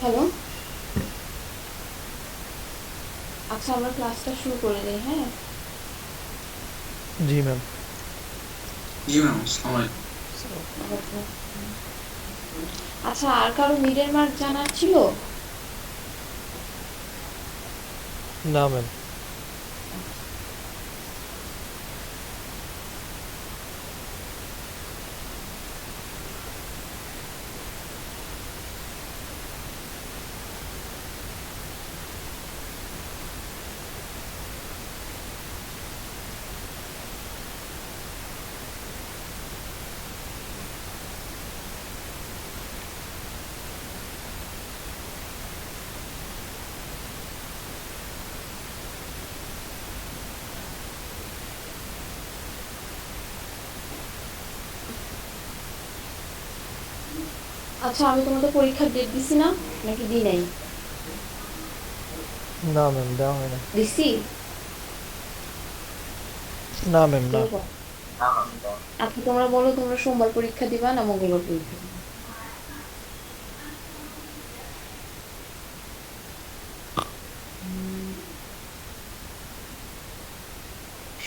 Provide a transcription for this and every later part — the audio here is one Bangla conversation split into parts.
হ্যালো। আচ্ছা, আমরা ক্লাসটা শুরু করে দিই, হ্যাঁ? जी मैम। জি ম্যাম, আসসালামু আলাইকুম। আচ্ছা, আর কারো মিডের মার্ক জানার ছিল? ना मैम। আচ্ছা, আমি তোমাদের পরীক্ষার ডেট দিছি না, নাকি দিই নাই? ना मैम देওয়া হয় না। দিছি? না ম্যাম না। তুমি বলো। আচ্ছা, তোমরা বলো, তোমরা সোমবার পরীক্ষা দিবা না মঙ্গলবার পরীক্ষা দিবা?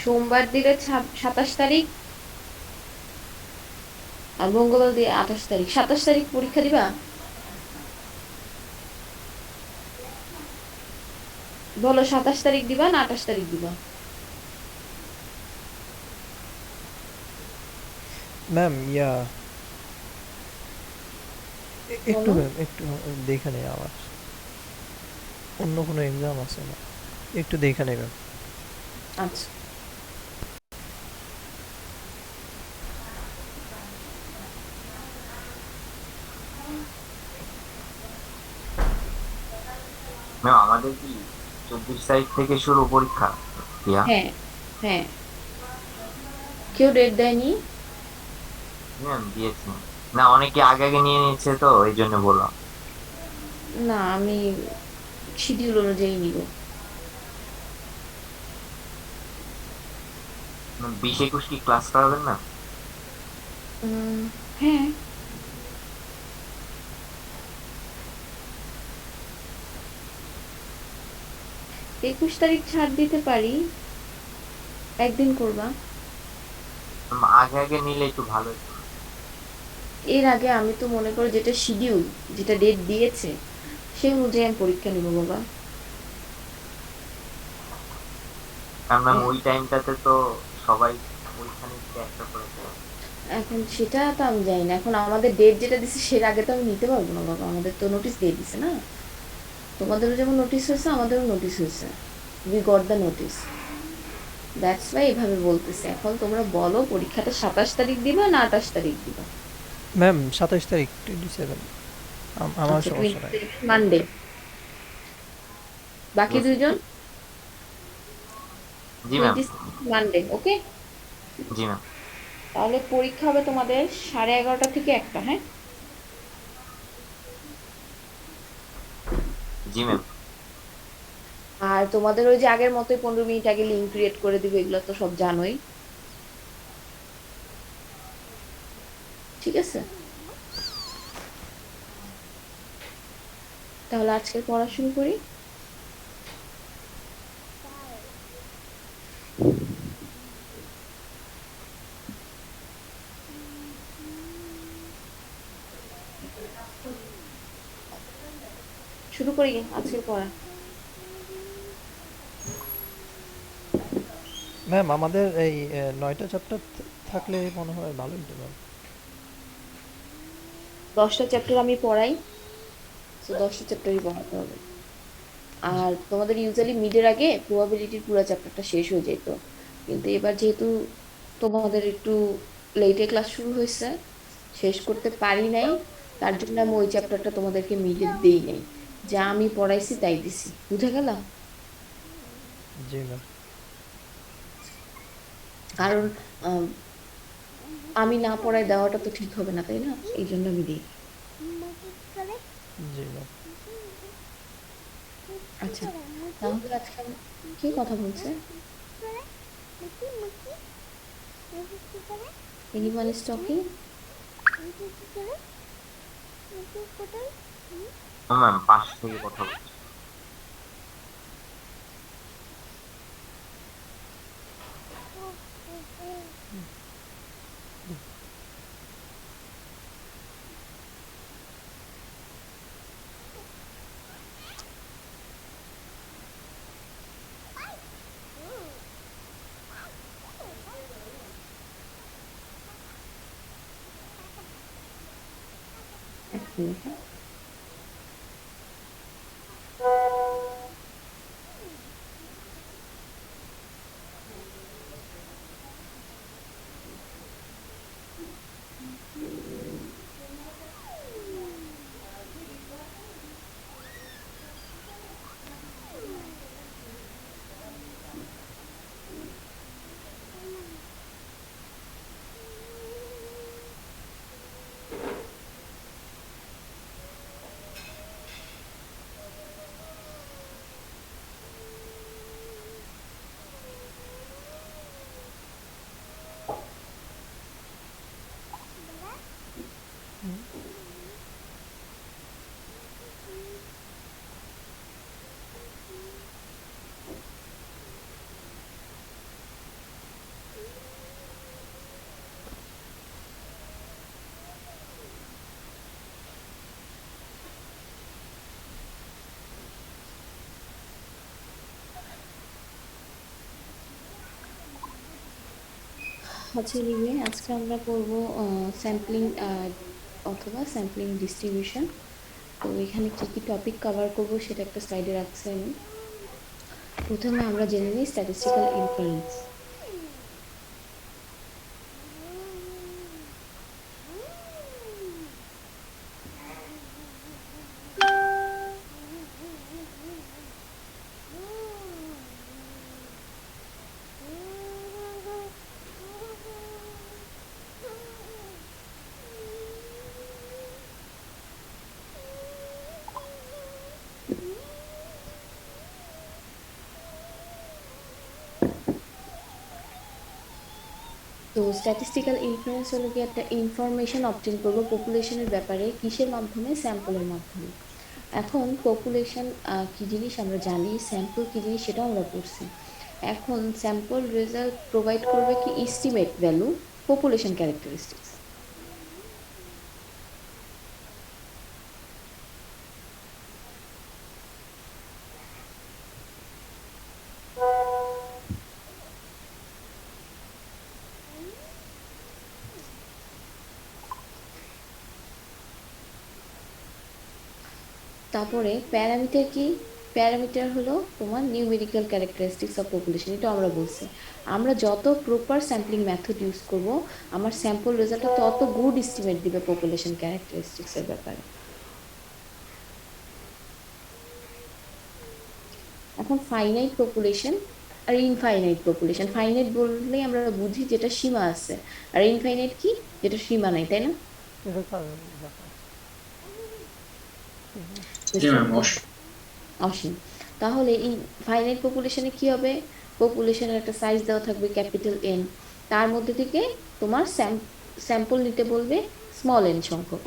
সোমবার দিলে 27 তারিখ, আর মঙ্গলবার দিয়ে 28 তারিখ। 27 তারিখ পরীক্ষা দিবা? বলো, 27 তারিখ দিবা না 28 তারিখ দিবা? ম্যাম ইয়া একটু বলো। ম্যাম একটু দেখে নেই আমার অন্য কোনো এক্সাম আছে না, একটু দেখে নেই ম্যাম। আচ্ছা। ম্যাম আমাদের কি 24 তারিখ থেকে শুরু পরীক্ষা? ইয়া হ্যাঁ, হ্যাঁ। কেউ ডেট দেয়নি? ম্যাম দিয়েছি। না, অনেকে আগে আগে নিয়ে নিচ্ছে তো এই জন্য বললাম। না, আমি শিডিউল অনুযায়ী নিব। 20-21 কি ক্লাস করাবেন না? উম, হ্যাঁ। 21 তারিখ ছাড় দিতে পারি। একদিন করবা। ম্যাম, আগে আগে নিলে একটু ভালো হতো না? এর আগে আমি তো মনে করো যেটা শিডিউল, যেটা ডেট দিয়েছে, সেই অনুযায়ী আমি পরীক্ষা নিব বাবা। কারণ ম্যাম এ- ওই টাইমটাতে তো সবাই পরীক্ষা নিচ্ছে একটা করে তো। এখন সেটা তো আমি জানি না, এখন আমাদের ডেট যেটা দিছে সের আগে তো আমি নিতে পারবো না বাবা, আমাদের তো নোটিশ দিয়ে দিছে না। তোমাদেরও যেমন নোটিশ হয়েছে, আমাদেরও নোটিশ হয়েছে। We got the notice. That's why এভাবে বলতেছে। এখন তোমরা বলো, পরীক্ষাটা 27 তারিখ দিবা না 28 তারিখ দিবা? ম্যাম 27 তারিখ 27। আমার আচ্ছা, সমস্যা নাই। 27 মানডে। বাকি ইয়েস। দুইজন জি ম্যাম। মানডে, ওকে। জি ম্যাম। তাহলে পরীক্ষা হবে তোমাদের 11:30 থেকে 1টা, হ্যাঁ? জি ম্যাম। আর তোমাদের ওই যে আগের মতোই 15 মিনিট আগে লিঙ্ক ক্রিয়েট করে দিবে, এগুলো তো সব জানোই। ঠিক আছে? তাহলে আজকের পড়া শুরু করি। শুরু করি আজকের পড়া। ম্যাম আমাদের এই 9টা চ্যাপ্টার থাকলে মনে হয় ভালোই হতো ম্যাম। 10টা চ্যাপ্টার আমি পড়াই, তো 10টা চ্যাপ্টারই পড়াতে হবে। আর তোমাদের ইউজুয়ালি মিডের আগে প্রবাবিলিটির পুরো চ্যাপ্টারটা শেষ হয়ে যেত, কিন্তু এবার যেহেতু তোমাদের একটু লেটে ক্লাস শুরু হয়েছে, শেষ করতে পারি নাই। তার জন্য আমি ওই চ্যাপ্টারটা তোমাদেরকে মিডে দেই নাই। যা আমি পড়াইছি তাই দিছি, বুঝে গেল? জি ম্যাম। কারণ আম, আমি না পড়ায় দেওয়াটা তো ঠিক হবে না, তাই না? এই জন্য আমি দিই। জি ম্যাম। আচ্ছা, তাহলে আজকে কি কথা বলছে? Anyone is talking? ম্যাম পাশ থেকে কথা বলছি। এক মিনিট, হ্যাঁ। আচ্ছা রিমে, আজকে আমরা করব স্যাম্পলিং অথবা স্যাম্পলিং ডিস্ট্রিবিউশন। তো এখানে কি কি টপিক কভার করব সেটা একটা স্লাইডে রাখছি আমি। প্রথমে আমরা জেনে নিই স্ট্যাটিস্টিক্যাল ইনফারেন্স। তো স্ট্যাটিস্টিক্যাল ইনফারেন্স হলো কি একটা ইনফরমেশন অবটেন করবো পপুলেশনের ব্যাপারে, কিসের মাধ্যমে? স্যাম্পলের মাধ্যমে। এখন পপুলেশন কি জিনিস আমরা জানি, স্যাম্পল কি জিনিস সেটাও আমরা পড়ছি। এখন স্যাম্পল রেজাল্ট প্রোভাইড করবে কি এস্টিমেট ভ্যালু পপুলেশন ক্যারেক্টারিস্টিক্স। তারপরে প্যারামিটার কি? প্যারামিটার হলো তোমার নিউমেরিক্যাল ক্যারেক্টারিস্টিক্স অফ পপুলেশন, এটা আমরা বলছি। আমরা যত প্রপার স্যাম্পলিং মেথড ইউজ করব, আমার স্যাম্পল রেজাল্টটা তত গুড এস্টিমেট দিবে পপুলেশন ক্যারেক্টারিস্টিক্স এর ব্যাপারে। এখন ফাইনাইট পপুলেশন আর ইনফাইনাইট পপুলেশন। ফাইনাইট বললেই আমরা বুঝি যেটা সীমা আছে, আর ইনফাইনাইট কি? যেটা সীমা নাই, তাই না? এটা কার ব্যাপার? জি ম্যাম, অবশ্যই। অসীম। তাহলে ফাইনাইট পপুলেশনে কি হবে? পপুলেশনের একটা সাইজ দেওয়া থাকবে ক্যাপিটাল এন, তার মধ্যে থেকে তোমার স্যাম্পল নিতে বলবে স্মল এন সংখ্যক।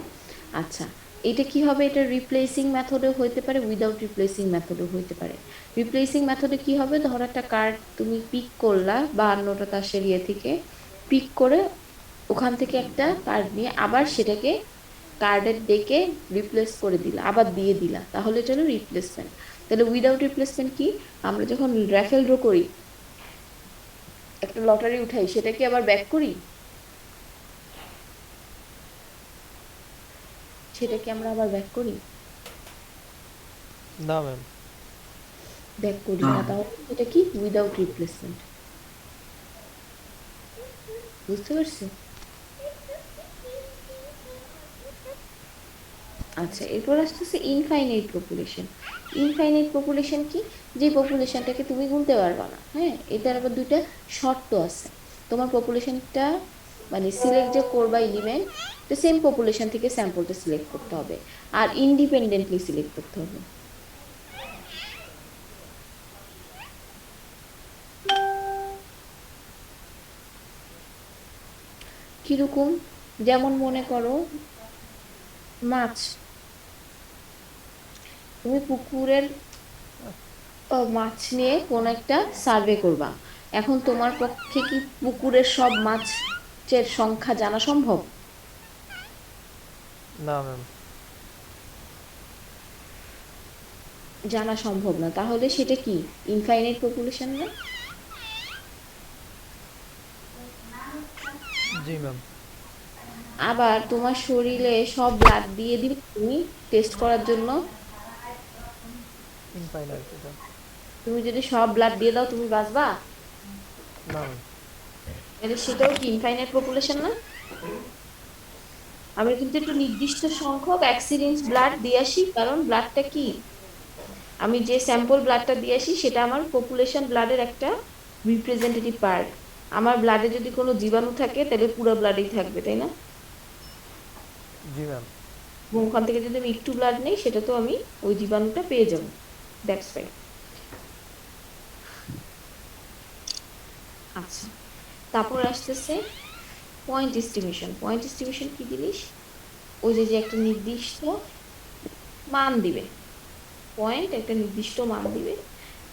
আচ্ছা, এটা কি হবে? এটা রিপ্লেসিং মেথডেও হইতে পারে, উইদাউট রিপ্লেসিং মেথডেও হইতে পারে। রিপ্লেসিং মেথডে কি হবে? ধরো একটা কার্ড তুমি পিক করলা 52টা তাসের ইয়ে থেকে, পিক করে ওখান থেকে একটা কার্ড নিয়ে আবার সেটাকে কার্ডের ডেকে রিপ্লেস করে দিলা, আবার দিয়ে দিলা, তাহলে এটা হলো রিপ্লেসমেন্ট। তাহলে উইদাউট রিপ্লেসমেন্ট কি? আমরা যখন র্যাফেল ড্র করি, একটা লটারি উঠাই, সেটাকে আবার ব্যাক করি, সেটাকে আমরা আবার ব্যাক করি? না ম্যাম। ব্যাক করি না। না, তাহলে এটা কি? Without replacement. বুঝতে পারছি? আচ্ছা, এরপর আসতেছে ইনফাইনাইট পপুলেশন। ইনফাইনাইট পপুলেশন কি? যে পপুলেশনটাকে তুমি গুনতে পারবা না। হ্যাঁ, এটার আবার দুইটা শর্ত আছে। তোমার পপুলেশনটা মানে সিলেক্ট যে করবা এলিমেন্ট, তো সেম পপুলেশন থেকে স্যাম্পলটা সিলেক্ট করতে হবে, আর ইন্ডিপেন্ডেন্টলি সিলেক্ট করতে হবে। কিরকম? যেমন মনে করো মাছ, তুমি পুকুরের মাছ নিয়ে কোন একটা সার্ভে করবা। এখন তোমার পক্ষে কি পুকুরের সব মাছের সংখ্যা জানা সম্ভব? না ম্যাম। জানা সম্ভব না, তাহলে সেটা কি ইনফাইনাইট পপুলেশন না? জি ম্যাম। আবার তোমার শরীরে সব ব্লাড দিয়ে দিবে তুমি টেস্ট করার জন্য। ইনফাইনাইট এটা। তুমি যদি সব ব্লাড দিয়ে দাও তুমি বাঁচবা? না ম্যাম। তাহলে সেটাও কি ইনফাইনাইট পপুলেশন না? আমি কিন্তু একটু নির্দিষ্ট সংখ্যক অ্যাক্সিডেন্ট ব্লাড দিয়ে আসি, কারণ ব্লাডটা কি, আমি যে স্যাম্পল ব্লাডটা দিয়ে আসি সেটা আমার পপুলেশন ব্লাডের একটা রিপ্রেজেন্টেটিভ পার্ট। আমার ব্লাডে যদি কোনো জীবাণু থাকে তাহলে পুরো ব্লাডেই থাকবে, তাই না? জি ম্যাম। এবং ওখান থেকে যদি আমি একটু ব্লাড নেই সেটা তো আমি ওই জীবাণুটা পেয়ে যাবো। That's fine. আচ্ছা, তারপর আসতেছে পয়েন্ট এস্টিমেশন। পয়েন্ট এস্টিমেশন কি জিনিস? ওই যে যে একটা নির্দিষ্ট মান দিবে, পয়েন্ট একটা নির্দিষ্ট মান দিবে,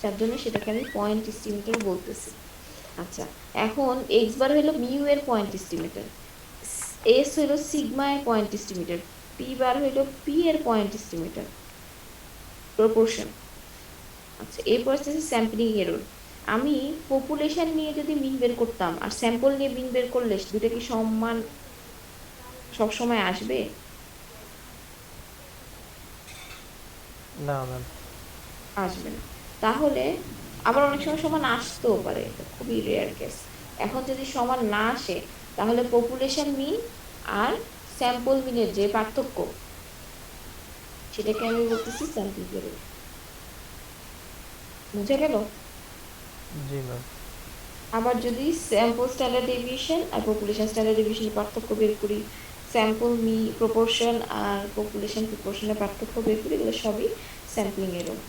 যার জন্য সেটাকে আমি পয়েন্ট এস্টিমেটর বলতেছি। আচ্ছা, এখন এক্স বার হলো মিউ এর পয়েন্ট এস্টিমেটর, এস হলো সিগমা এর পয়েন্ট এস্টিমেটর, পি বার হলো পি এর পয়েন্ট এস্টিমেটর, প্রপোর্শন। আচ্ছা, এরপর আসছে স্যাম্পলিং এরর। আমি পপুলেশন নিয়ে যদি মিন বের করতাম আর স্যাম্পল নিয়ে মিন বের করলে দুটো কি সমান সবসময় আসবে? না ম্যাম। আসবে না। তাহলে আবার অনেক সময় সমান আসতেও পারে, এটা খুবই রেয়ার কেস। এখন যদি সমান না আসে তাহলে পপুলেশন মিন আর স্যাম্পল মিনের যে পার্থক্য সেটাকে আমি বলতেছি স্যাম্পল এরর। বুঝে গেল? জি ম্যাম। আবার যদি স্যাম্পল স্ট্যান্ডার্ড ডেভিয়েশন আর পপুলেশন স্ট্যান্ডার্ড ডেভিয়েশনের পার্থক্য বের করি, স্যাম্পল মি প্রপোর্শন আর পপুলেশন প্রপোর্শনের পার্থক্য বের করি, এগুলো সবই স্যাম্পলিং এরর।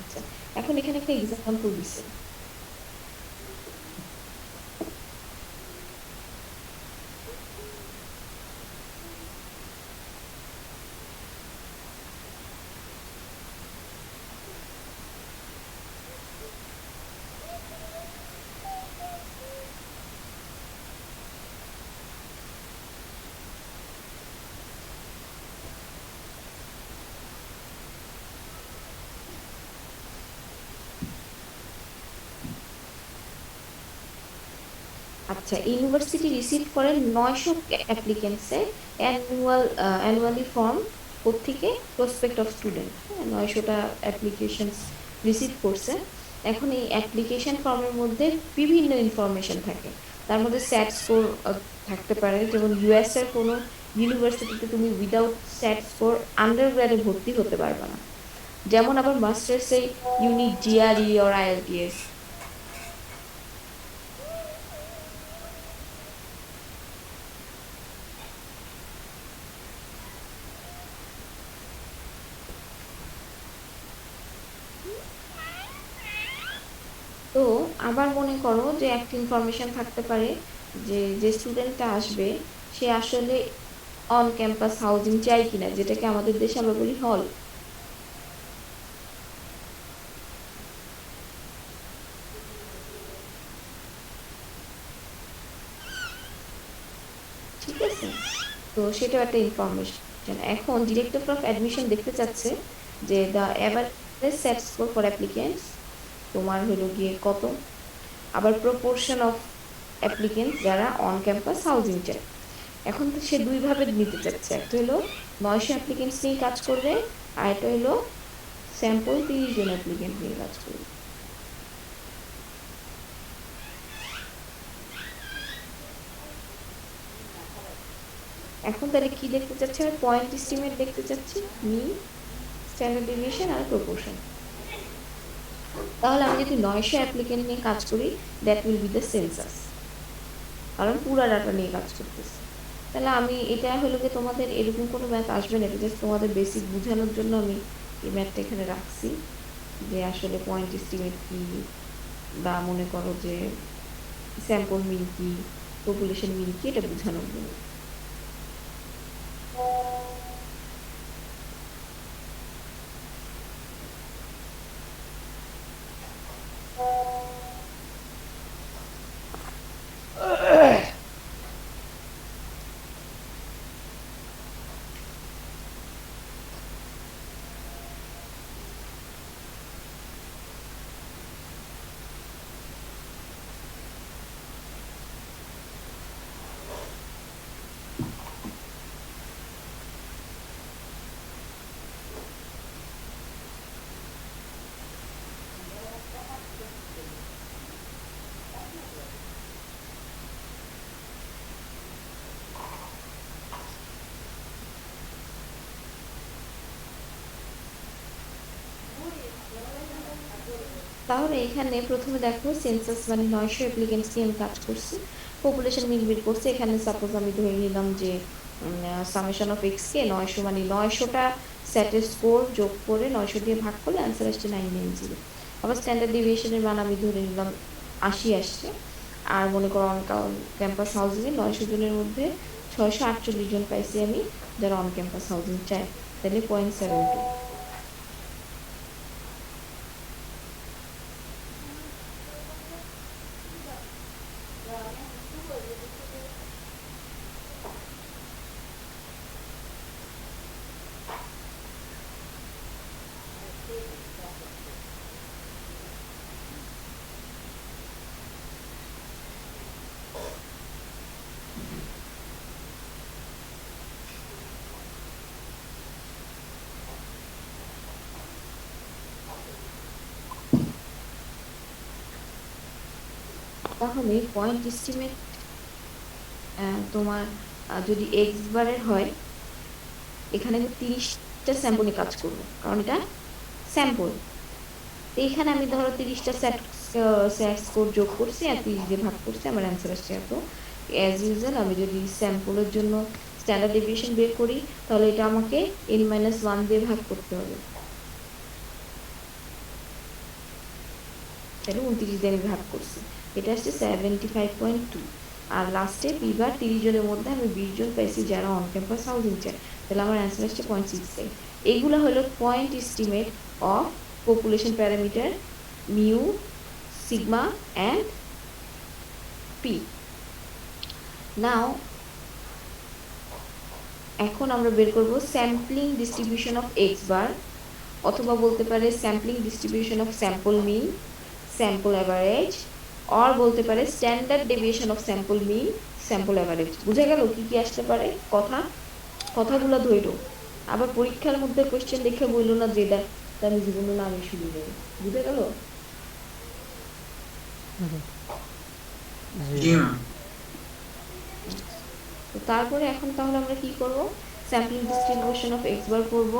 আচ্ছা, এখন এখানে একটা এক্সাম্পল দিছে। আচ্ছা, ইউনিভার্সিটি রিসিভ করেন 900 অ্যাপ্লিকেন্টসের অ্যানুয়ালি ফর্ম থেকে প্রসপেক্ট অফ স্টুডেন্ট। 900টা অ্যাপ্লিকেশনস রিসিভ করছে। এখন এই অ্যাপ্লিকেশন ফর্মের মধ্যে বিভিন্ন ইনফরমেশন থাকে, তার মধ্যে স্যাট স্কোর থাকতে পারে। যেমন ইউএস এর কোনো ইউনিভার্সিটিতে তুমি উইদাউট স্যাট স্কোর আন্ডারগ্রেডে ভর্তি হতে পারবে না। যেমন আবার মাস্টার্সে ইউনিক জিআরই আর আইএলটিএস। তো আবার মনে করো যে একটা ইনফরমেশন থাকতে পারে যে যে স্টুডেন্টটা আসবে সে আসলে অন ক্যাম্পাস হাউজিং চাই কিনা, যেটাকে আমাদের দেশে আমরা বলি হল। ঠিক আছে, তো সেটাও একটা ইনফরমেশন। এখন ডিরেক্টর অফ অ্যাডমিশন দেখতে চাচ্ছে যে the average set score for applicants তোমার হলো গিয়ে কত, আবার প্রপোর্শন অফ অ্যাপ্লিকেন্টস যারা অন ক্যাম্পাস হাউজিং চায়। এখন তো সে দুই ভাবে নিতে চাচ্ছে, একটা হলো 900 অ্যাপ্লিকেন্টস নিয়ে কাজ করবে, আর একটা হলো স্যাম্পল 30 জন অ্যাপ্লিকেন্ট নিয়ে কাজ করবে। এখন তাহলে কি দেখতে চাচ্ছি? আমি পয়েন্ট এস্টিমেট দেখতে চাচ্ছি, মিন, স্ট্যান্ডার্ড ডেভিয়েশন আর প্রপোর্শন। তাহলে আমি যদি 900 অ্যাপ্লিকেন্ট নিয়ে কাজ করি, that will be the census, কারণ পুরা ডাটা নিয়ে কাজ করতেছি। তাহলে আমি এটা হলো যে তোমাদের এরকম কোনো ম্যাথ আসবে না, এটা জাস্ট তোমাদের বেসিক বোঝানোর জন্য আমি এই ম্যাথটা এখানে রাখছি, যে আসলে পয়েন্ট এস্টিমেট কি, বা মনে করো যে স্যাম্পল মিন কি, পপুলেশন মিন কি, এটা বোঝানোর জন্য। তাহলে এখানে প্রথমে দেখো সেন্সাস মানে 900 অ্যাপ্লিকেন্টস নিয়ে আমি কাজ করছি, পপুলেশন মিন বের করছি। এখানে সাপোজ আমি ধরে নিলাম যে সামেশন অফ এক্স কে 900 মানে 900টা সেটের স্কোর যোগ করে 900 দিয়ে ভাগ করলে অ্যান্সার আসছে 990। আবার স্ট্যান্ডার্ড ডেভিয়েশনের মান আমি ধরে নিলাম 80 আসছে। আর মনে করো অন ক্যাম্পাস হাউজিং এ 900 জনের মধ্যে 648 জন পাইছি আমি যারা অন ক্যাম্পাস হাউজিং চায়, তাহলে 0.72। তাহলে পয়েন্ট এস্টিমেট তোমার যদি এক্স বারের হয়, এখানে আমি 30টা স্যাম্পলে কাজ করবো কারণ এটা স্যাম্পল। তো এখানে আমি ধরো 30টা সেট স্কোর যোগ করছি আর 30 দিয়ে ভাগ করছি, আমার অ্যান্সার আসছে এত। অ্যাজ ইউজুয়াল আমি যদি স্যাম্পলের জন্য স্ট্যান্ডার্ড ডেভিয়েশন বের করি তাহলে এটা আমাকে n-1 দিয়ে ভাগ করতে হবে, তাহলে 29 দিয়ে আমি ভাগ করছি, এটা আসছে 75.2। আর লাস্টে বিবার 30 জনের মধ্যে আমি 20 জন পাইছি যারা অন ক্যাম্পাস হাউজিং চায়, তাহলে আমার অ্যান্সার আসছে 0.65। এইগুলো হলো point estimate of population parameter mu, sigma and P. Now এখন আমরা বের করব sampling distribution of X bar, অথবা বলতে পারে sampling distribution of sample mean, sample average, or বলতে পারে standard deviation of sample mean, sample average. বুঝা গেল কি কি আসতে পারে কথাগুলো ধরো। আবার পরীক্ষার মধ্যে কোশ্চেন দেখে বললো না যে দেখ আমি জীবনে না আমি শুরু নেই। বুঝে গেল? জি জি ম্যাম। ম্যাম। তো তারপরে এখন তাহলে আমরা কি করব, স্যাম্পলিং ডিস্ট্রিবিউশন অফ এক্স বার করব।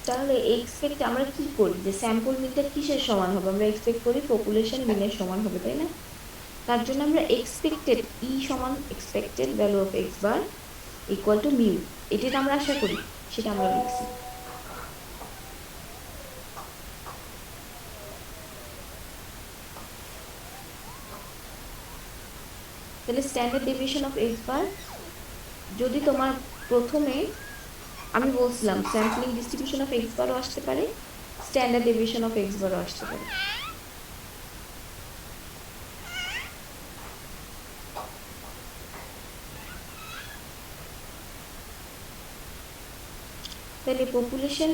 তাহলে এক্সপেক্ট আমরা কি করি যে স্যাম্পল মিনটা কিসের সমান হবে, আমরা এক্সপেক্ট করি পপুলেশন মিনের সমান হবে, তাই না? তার জন্য আমরা এক্সপেক্টেড ই সমান expected value of X bar equal to mu, এটা আমরা আশা করি, সেটা আমরা লিখছি। তাহলে স্ট্যান্ডার্ড ডেভিয়েশন অফ এক্স বার যদি তোমার প্রথমে আমি বলছিলাম স্যাম্পলিং ডিস্ট্রিবিউশন অফ এক্স বারও আসতে পারে, স্ট্যান্ডার্ড ডেভিয়েশন অফ এক্স বারও আসতে পারে। তাহলে পপুলেশন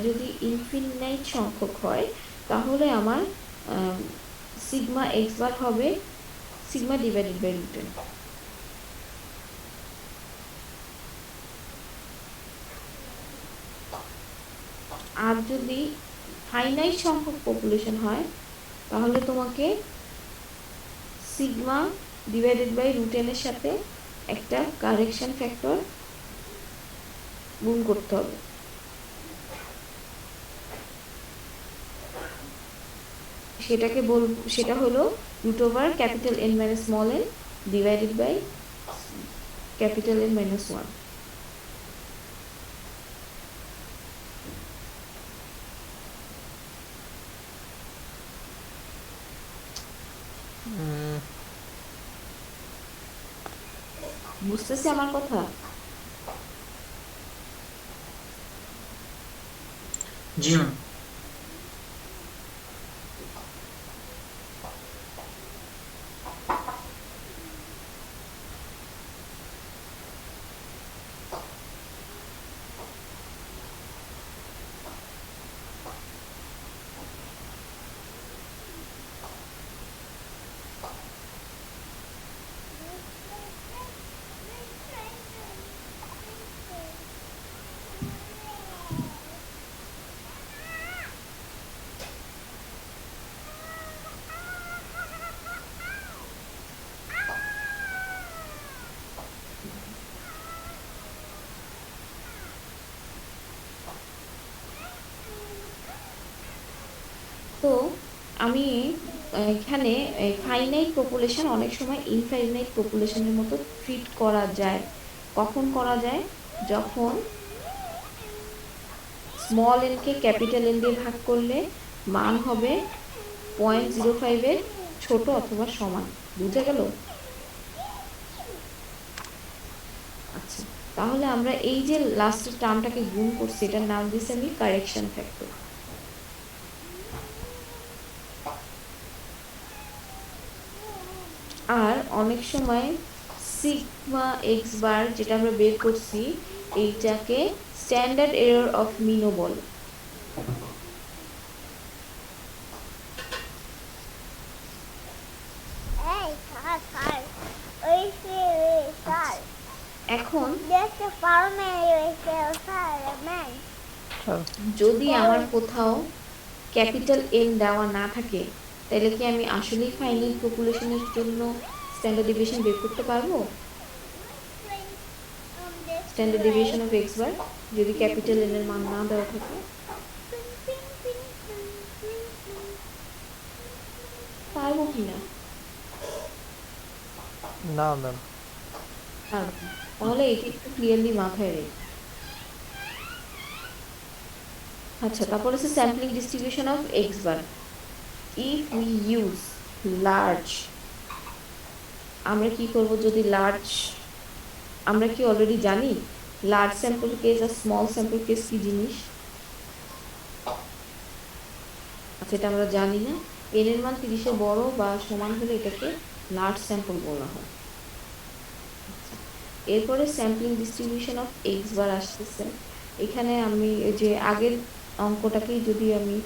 যদি ইনফিনাইট সংখ্যক হয় তাহলে আমার সিগমা এক্স বার হবে সিগমা ডিভাইডেড বাই √n। আর যদি ফাইনাইট সংখ্যক পপুলেশন হয় তাহলে তোমাকে সিগমা ডিভাইডেড বাই √n এর সাথে একটা কারেকশন ফ্যাক্টর গুণ করতে হবে। সেটা হলো √n - n divided by N - 1। বুঝতেছি আমার কথা? জি ম্যাম। তো আমি এখানে ফাইনাইট পপুলেশন অনেক সময় ইনফাইনাইট পপুলেশনের মতো ট্রিট করা যায়। কখন করা যায়? যখন small N K capital N দিয়ে ভাগ করলে মান হবে 0.05-এর ছোট অথবা সমান। বুঝা গেল? আচ্ছা, তাহলে আমরা এই যে লাস্টের টার্মটাকে গুণ করছি এটার নাম দিচ্ছি আমি কারেকশন ফ্যাক্টর। আর অনেক সময় সিগমা এক্স বার যেটা আমরা বের করছি এইটাকে স্ট্যান্ডার্ড এরর অফ মিনও বলে। Hey, Sar. Oye, Sar. এখন There's a farmer with a fireman. Sir যদি আমার কোথাও ক্যাপিটাল এন দেওয়া না থাকে তাহলে কি আমি আসলেই ফাইনাইট পপুলেশনের জন্য স্ট্যান্ডার্ড ডেভিয়েশন বের করতে পারবো? স্ট্যান্ডার্ড ডেভিয়েশন অফ এক্স বার যদি ক্যাপিটাল এন এর মান না দেওয়া থাকে পারবো কিনা? না ম্যাম। পারবো। তাহলে এটি একটু ক্লিয়ারলি মাথায় রেখে। আচ্ছা, তারপর আছে sampling distribution of X bar. If we use large, আমরা কি করব যদি লার্জ, আমরা কি অলরেডি জানি লার্জ স্যাম্পল কেস আর স্মল স্যাম্পল কেস কি জিনিস? আচ্ছা, এটা আমরা জানি না। এন এর মান 30-এর বড় বা সমান হলে এটাকে লার্জ স্যাম্পল বলা হয়। এরপরে স্যাম্পলিং ডিস্ট্রিবিউশন অফ এক্স বার আসতেছে। এখানে আমি ওই যে আগের অঙ্কটাকেই যদি আমি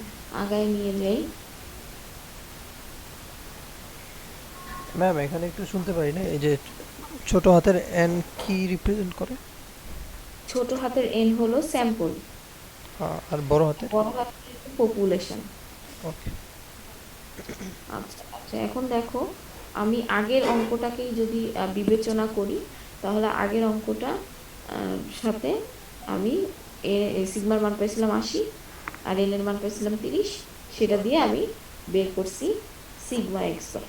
আগায় নিয়ে যাই, ম্যাম এখানে একটু শুনতে পারি না, এই যে ছোট হাতের এন কি রিপ্রেজেন্ট করে? ছোট হাতের এন হলো স্যাম্পল, আর বড় হাতের? বড় হাতের পপুলেশন। ওকে। আচ্ছা আচ্ছা, এখন দেখো আমি আগের অঙ্কটাকেই যদি বিবেচনা করি তাহলে আগের অঙ্কটা সাথে আমি সিগমার মান পাইছিলাম 80 আর এন এর মান পাইছিলাম 30, সেটা দিয়ে আমি বের করছি সিগমা এক্স বার।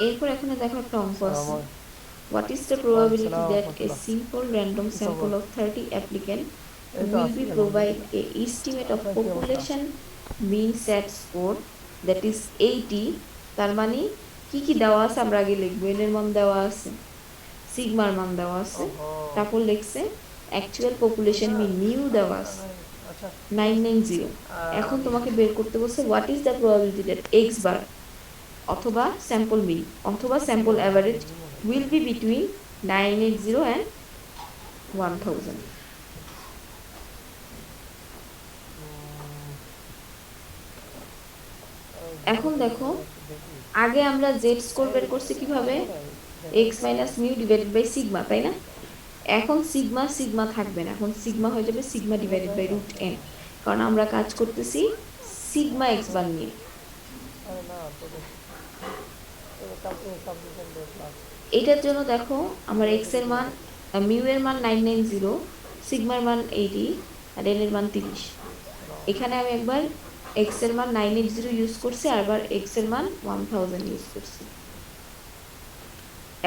এরপর এখানে দেখো একটা অঙ্ক আছে। What is the probability that a simple random sample of 30 applicants will be provide a estimate of population mean set score that is 80? তার মানে কি কি দেওয়া আছে আমরা আগে লিখবো। এন এর মান দেওয়া আছে, সিগমার মান দেওয়া আছে, তারপর লিখছে অ্যাকচুয়াল পপুলেশন মিন মিউ দেওয়া আছে 990। এখন তোমাকে বের করতে বলছে what is the probability that X bar অথবা স্যাম্পল মিন অথবা sample average will be between 980 and 1000. এখন দেখো আগে আমরা জেড স্কোর বের করছি কিভাবে, x minus mu divided by sigma, তাই না? এখন সিগমা সিগমা থাকবে না, এখন সিগমা হয়ে যাবে sigma divided by root n, কারণ আমরা কাজ করতেছি সিগমা এক্স বার নিয়ে। এটার জন্য দেখো আমার এক্স এর মান মিউ এর মান 990, সিগমার মান 80 আর এন এর মান 30। এখানে আমি একবার এক্স এর মান 980 ইউজ করছি আর আবার এক্স এর মান 1000 ইউজ করছি।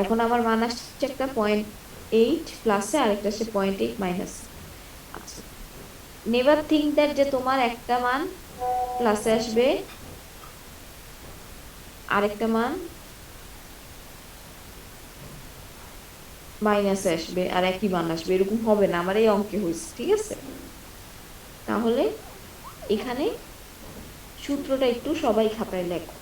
এখন আমার মান আসছে একটা 0.8 প্লাসে আর একটা আসছে 0.8 মাইনাসে। আচ্ছা, নেভার থিঙ্ক দ্যাট যে তোমার একটা মান প্লাসে আসবে আরেকটা মান মাইনাসে আসবে আর একই মান আসবে, এরকম হবে না। আমার এই অঙ্কে হয়েছে, ঠিক আছে? তাহলে এখানে সূত্রটা একটু সবাই খাতায় লেখো।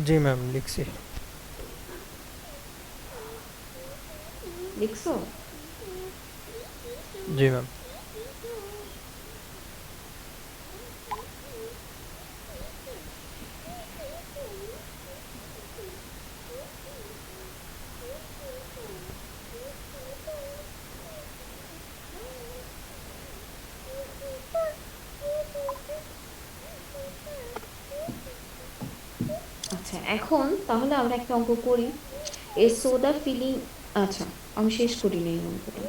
জি ম্যাম, লিখছি। লিখছো? জি ম্যাম। আচ্ছা, এখন তাহলে আমরা একটা অঙ্ক করি। এ সোডা ফিলিং, আচ্ছা আমি শেষ করিনি এই অঙ্কটা।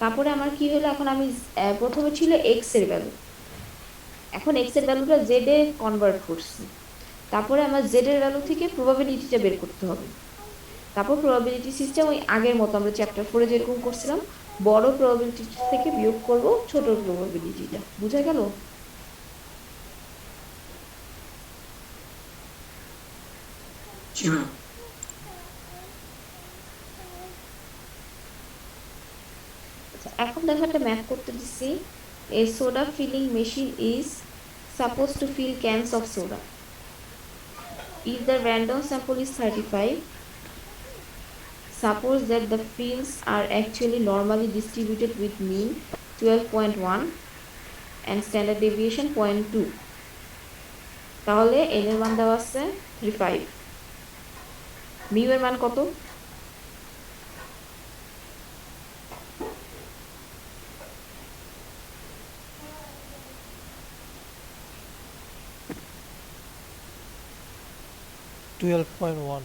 তারপরে আমার কি হলো, এখন আমি প্রথমে ছিল এক্স এর ভ্যালু, এখন এক্স এর ভ্যালুটা জেড এ কনভার্ট করছি। তারপরে আমার জেড এর ভ্যালু থেকে প্রবাবিলিটিটা বের করতে হবে। তারপর প্রবাবিলিটি সিস্টেম ওই আগের মতো আমরা চ্যাপ্টার 4 যেরকম করছিলাম, বড় প্রবাবিলিটি থেকে বিয়োগ করব ছোট প্রবাবিলিটিটা। বুঝা গেল? জি ম্যাম। আচ্ছা, এখন দেখো একটা ম্যাথ করতে দিচ্ছি। A soda filling machine is suppose to fill cans of soda. If the random sample is 35, suppose that the fields are actually normally distributed with mean 12.1 and standard deviation 0.2, তাহলে n এর মান দেওয়া আছে 35, মিউ এর মান কত? Twelve point one.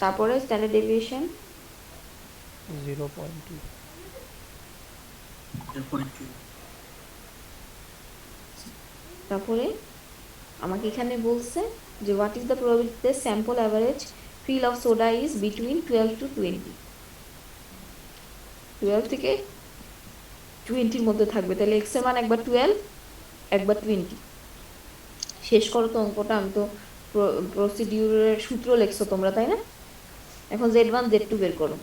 তারপরে স্ট্যান্ডার্ড ডেভিয়েশন 0.2। 0.2। তারপরে আমাকে এখানে বলছে যে what is the probability the sample average fill of soda is between 12 to 20, 12 থেকে 20 এর মধ্যে থাকবে। তাহলে এক্স এর মান একবার 12 একবার 20। শেষ করো তো অঙ্কটা, আমি তো প্রসিডিউরের সূত্র লেখছো তোমরা, তাই না? এখন Z1 Z2 বের করো।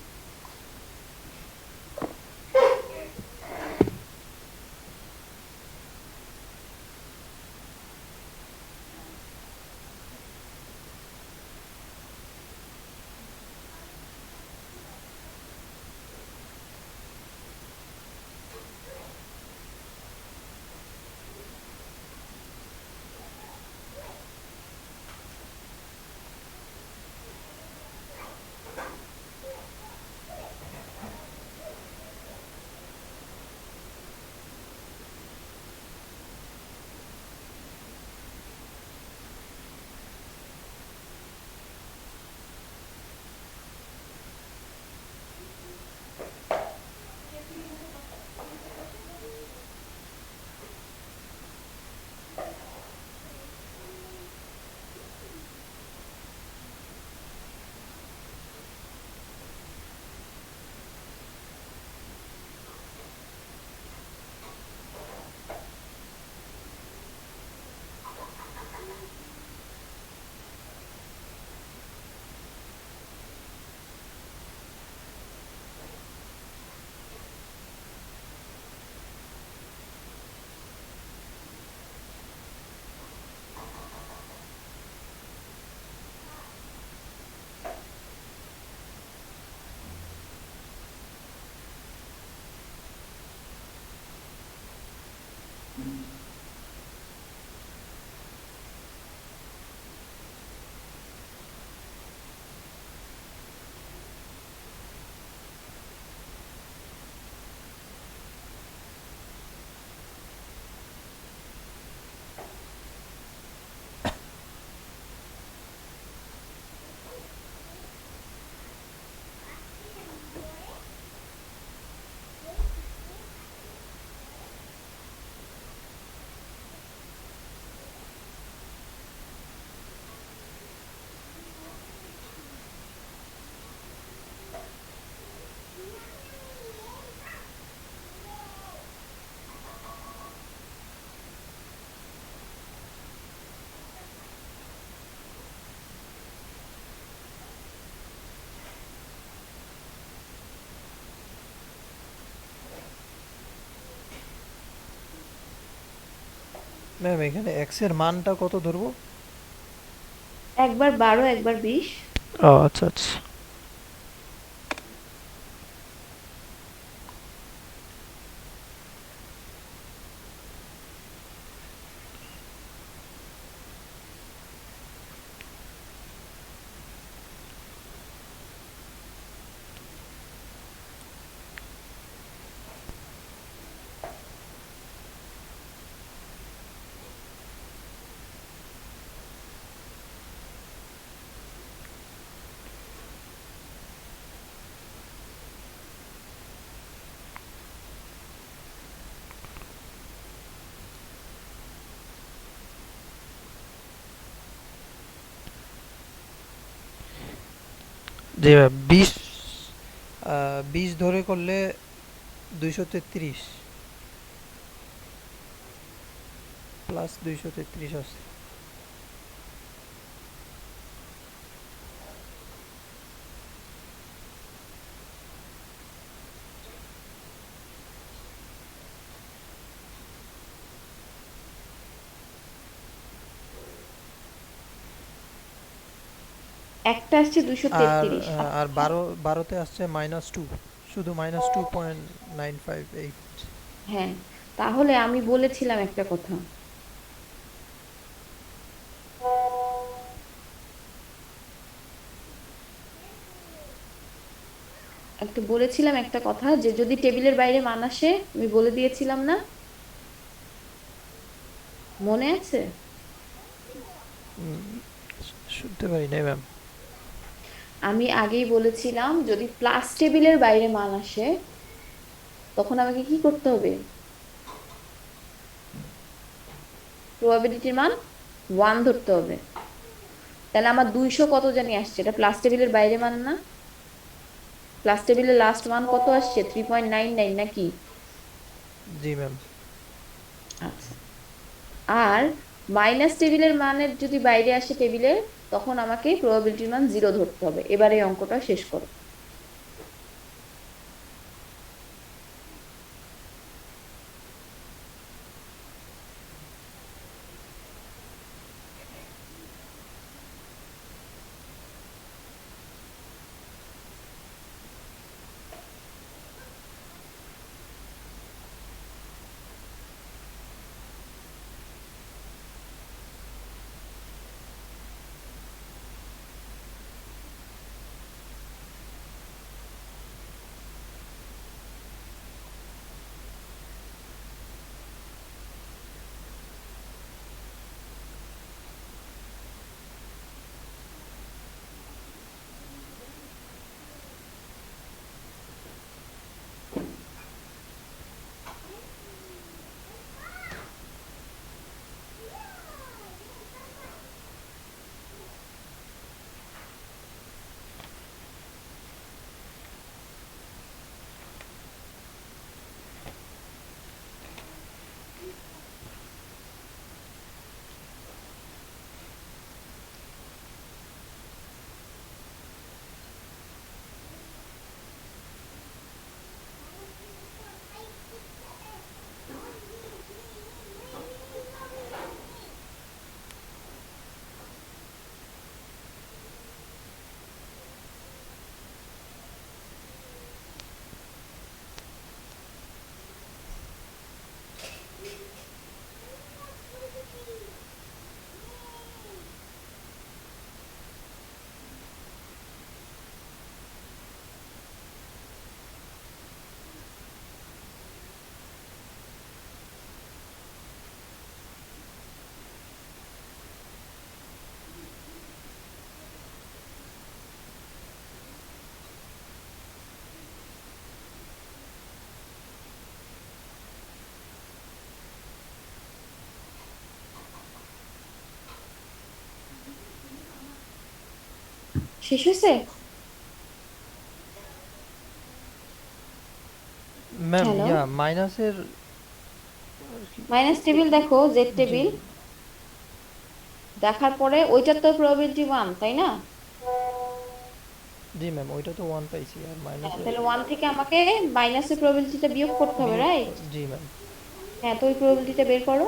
ম্যাম এখানে এক্স এর মানটা কত ধরবো? একবার 12 একবার 20। ও আচ্ছা আচ্ছা। জি ম্যাম 20 ধরে করলে 233 প্লাস 233 আছে। একটা আসছে আর 233। আর 12তে আসছে -2, শুধু -2.958। হ্যাঁ, তাহলে আমি বলেছিলাম একটা কথা। একটা কথা যে যদি টেবিলের বাইরে মান আসে, আমি বলে দিয়েছিলাম না, মনে আছে? শুনতে পারি নাই ম্যাম। আমি আগেই বলেছিলাম যদি প্লাস টেবিলের বাইরে মান আসে তখন আমাকে কি করতে হবে? প্রবাবিলিটির মান 1 ধরতে হবে। তাহলে আমার 200 কত জানি আসছে, এটা প্লাস টেবিলের বাইরে মান না? প্লাস টেবিলের লাস্ট মান কত আসছে? 3.99 নাকি? জি ম্যাম। আচ্ছা। আর মাইনাস টেবিলের মানের যদি বাইরে আসে টেবিলের, তখন আমাকে প্রবাবিলিটির মান 0 ধরতে হবে। এবারে এই অঙ্কটা শেষ করো। শেষ হয়েছে? ম্যাম হ্যালো, ইয়া মাইনাসের মাইনাস টেবিল দেখো, জেড জি টেবিল দেখার পরে ওইটার তো প্রবাবিলিটি 1, তাই না? জি ম্যাম, ওইটা তো 1 পাইছি আর হ্যাঁ, মাইনাসের তাহলে 1 থেকে আমাকে মাইনাসের প্রবাবিলিটিটা বিয়োগ করতে হবে, বিয়োগ রাইট? জি ম্যাম। হ্যাঁ, তো ওই প্রবাবিলিটিটা বের করো।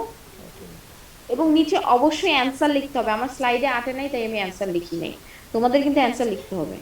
এবং নিচে অবশ্যই অ্যান্সার লিখতে হবে। আমার স্লাইডে আটে নাই তাই আমি অ্যান্সার লিখি নাই, তোমাদের কিন্তু অ্যান্সার লিখতে হবে।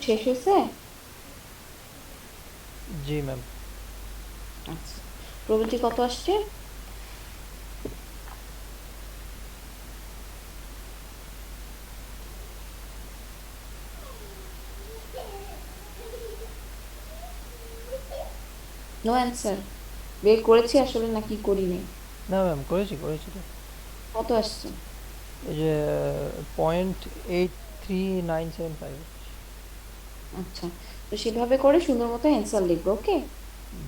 শেষ হয়েছে? জি ম্যাম। আচ্ছা, প্রবৃত্তি কত আসছে? No answer? বের করেছি আসলে নাকি করি নাই? না ম্যাম, করেছি করেছি তো। কত আসছে? এই যে 0.83975। আচ্ছা, তো সেভাবে করে সুন্দর মতো অ্যান্সার লিখবো, ওকে?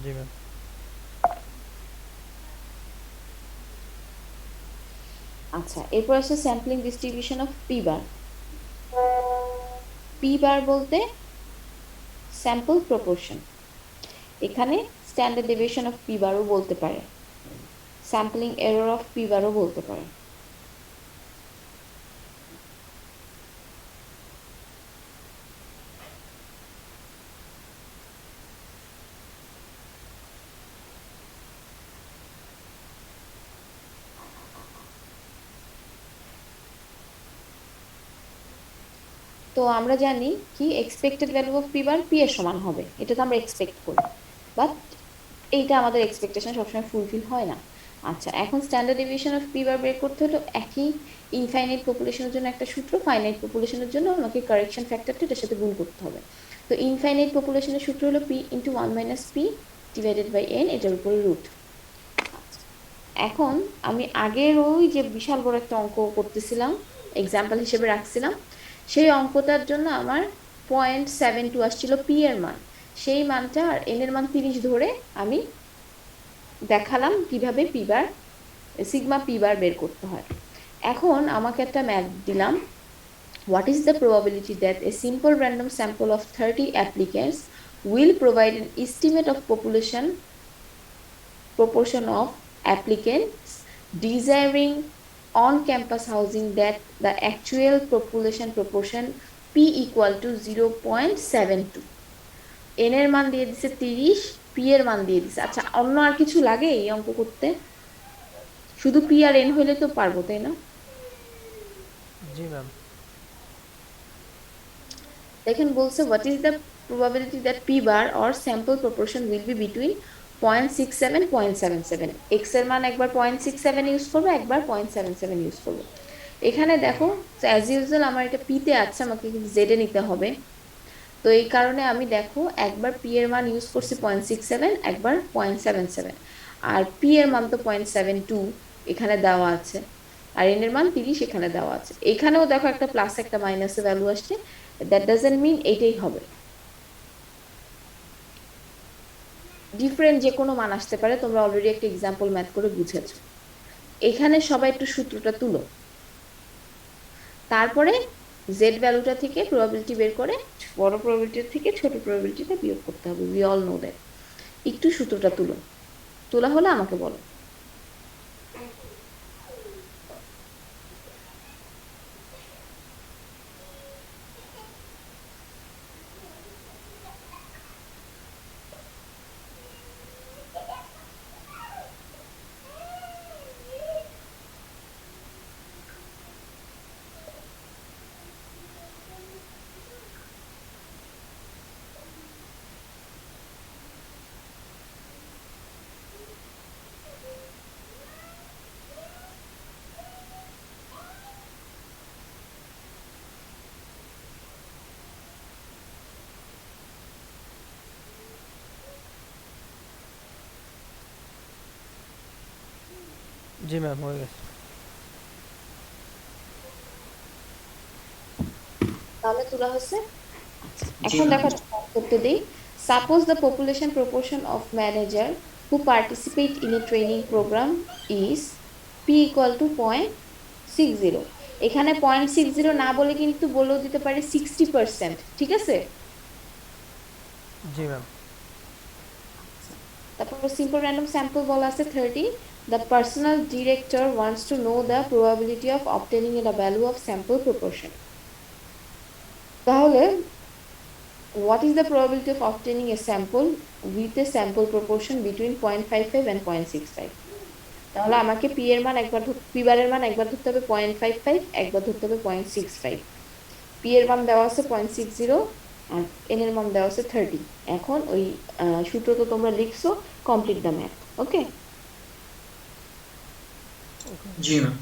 জি ম্যাম। আচ্ছা, এরপর আছে sampling distribution of P bar. P বার বলতে স্যাম্পল প্রপোর্শন। এখানে স্ট্যান্ডার্ড ডেভিয়েশন অফ পি বারও বলতে পারে, স্যাম্পলিং এরর অফ পি বারও বলতে পারে। তো আমরা জানি কি expected value of P bar P এর সমান হবে, এটা তো আমরা এক্সপেক্ট করি, বাট এইটা আমাদের এক্সপেকটেশন সবসময় ফুলফিল হয় না। আচ্ছা, এখন স্ট্যান্ডার্ড ডেভিয়েশন অফ পি বার বের করতে হলো একই ইনফাইনাইট পপুলেশনের জন্য একটা সূত্র, ফাইনাইট পপুলেশনের জন্য আমাকে কারেকশন ফ্যাক্টরটা এটার সাথে গুণ করতে হবে। তো ইনফাইনাইট পপুলেশনের সূত্র হলো P into 1 - P divided by N, এটার উপরে রুট। এখন আমি আগের ওই যে বিশাল বড় একটা অঙ্ক করতেছিলাম, এক্সাম্পল হিসেবে রাখছিলাম, সেই অঙ্কটার জন্য আমার 0.72 আসছিল পি এর মান। সেই মানটা আর এন এর মান 30 ধরে আমি দেখালাম কিভাবে পি বার, সিগমা পি বার বের করতে হয়। এখন আমাকে একটা ম্যাথ দিলাম, what is the probability that a simple random sample of 30 applicants will provide an estimate of proportion of applicants desiring on-campus housing that the actual population proportion p equal to 0.72। n এর মান দিয়ে দিছে 30, p এর মান দিয়ে দিছে। আচ্ছা, অন্য আর কিছু লাগে এই অঙ্ক করতে? শুধু p আর n হইলে তো পারবো, তাই না? জি ম্যাম। দেখেন বলছে what is the probability that p bar or sample proportion will be between 0.67 0.77। x এর মান একবার 0.67 ইউজ করবো, একবার 0.77 ইউজ করবো। এখানে দেখো অ্যাজ ইউজুয়াল আমার এটা p তে আছে, আমাকে কিন্তু z এ নিতে হবে। তো এই কারণে আমি দেখো একবার p এর মান ইউজ করছি 0.67, একবার 0.77, আর p এর মান তো 0.72 এখানে দেওয়া আছে, আর n এর মান 30 এখানে দেওয়া আছে। এখানেও দেখো একটা প্লাস একটা মাইনাসে ভ্যালু আসছে, দ্যাট ডাজন্ট মিন এইটাই হবে। ডিফারেন্ট যে কোনো মান আসতে পারে, তোমরা অলরেডি একটা এক্সাম্পল ম্যাথ করে বুঝেছো। এখানে সবাই একটু সূত্রটা তুলো, তারপরে জেড ভ্যালুটা থেকে প্রবাবিলিটি বের করে বড় প্রবাবিলিটি থেকে ছোট প্রবাবিলিটিটা বিয়োগ করতে হবে। We all know that. একটু সূত্রটা তুলো, তোলা হলে আমাকে বলো। জি ম্যাম, হয়ে গেছে। তাহলে তোলা হচ্ছে। আচ্ছা, জি এখন ম্যাম। দেখো করতে দেই। Suppose the population proportion of manager who participate in a training programme is P equal to 0.60। এখানে 0.60 না বলে কিন্তু বলেও দিতে পারে 60%, ঠিক আছে? জি ম্যাম। তারপর সিম্পল র্যান্ডম স্যাম্পল বলা আছে 30। The personal director wants to know the probability of obtaining a value of sample proportion. তাহলে what is the probability of obtaining a sample with a sample proportion between 0.55 and 0.65? তাহলে আমাকে পি এর মান একবার পি বারের মান একবার ধরতে হবে 0.55, একবার ধরতে হবে 0.65। পি এর মান দেওয়া আছে 0.60 আর এন এর মান দেওয়া আছে 30। এখন ওই সূত্র তো তোমরা লিখছো, complete the math. Okay, G ma'am.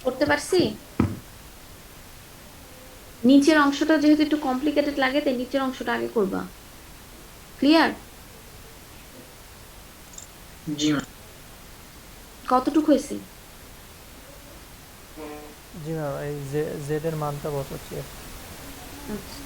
করতে পারছি। নিচের অংশটা যেহেতু একটু কমপ্লিকেটেড লাগে, তাই নিচের অংশটা আগে করবা। ক্লিয়ার? জি ম্যাম। কতটুকু হয়েছে? জি ম্যাম, এই জেড এর মানটা বসাচ্ছি। আচ্ছা,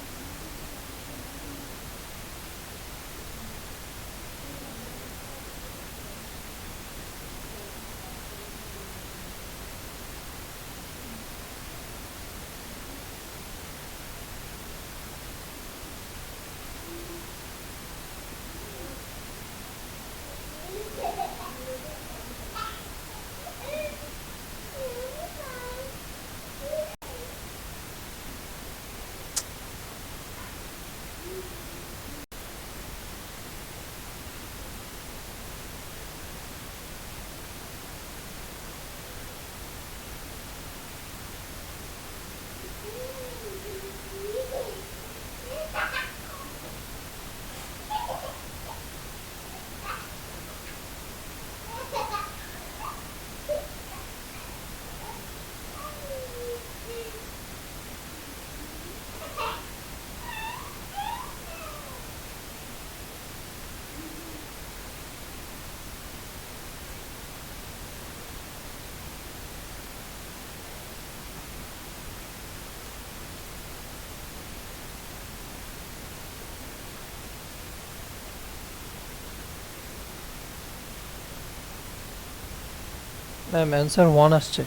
ম্যাম অ্যান্সার 1 আসছে।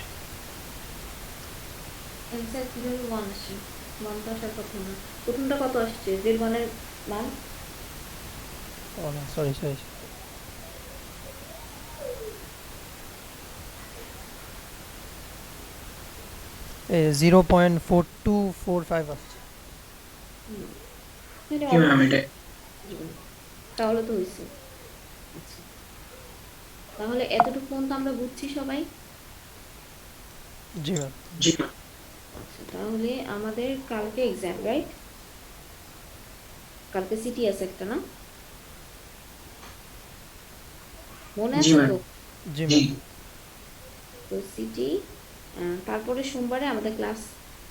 অ্যান্সার কিভাবে ওয়ান আসে? ওয়ান তো আসার কথা না। প্রথমটা কত আসছে? জেড ওয়ানের মান? ও না, সরি সরি, 0.4245 আসছে। এটা জি ম্যাম, অলরেডি এটা জীবন। তাহলে তো হয়েছে। আচ্ছা, তাহলে এতটুকু পর্যন্ত আমরা বুঝছি সবাই। জি ম্যাম। জি ম্যাম। আচ্ছা, তাহলে আমাদের কালকে এক্সাম, রাইট? কালকে সিটি আছে একটা, না? মনে জি আছে ম্যাম। তো? জি জি। ম্যাম। তো সিটি, তারপরে সোমবারে আমাদের ক্লাস,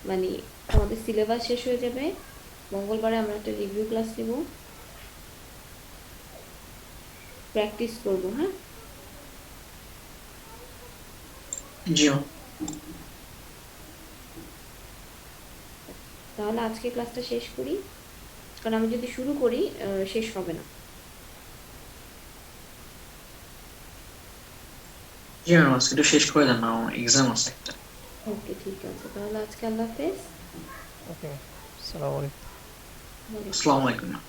মানে আমাদের সিলেবাস শেষ হয়ে যাবে। মঙ্গলবারে আমরা একটা রিভিউ ক্লাস নিব, প্র্যাকটিস করব, হ্যাঁ? জি ম্যাম। তাহলে আজকে ক্লাসটা শেষ করি, কারণ আমি যদি শুরু করি শেষ হবে না। জি ম্যাম, আজকে একটু শেষ করে দেন না, আমার এক্সাম আছে একটা। ওকে, ঠিক আছে, তাহলে আজকে আল্লাহ হাফেজ। ওকে, আসসালামু আলাইকুম। ওয়ালাইকুম আসসালামু আসসালাম। আলাইকুম ম্যাম।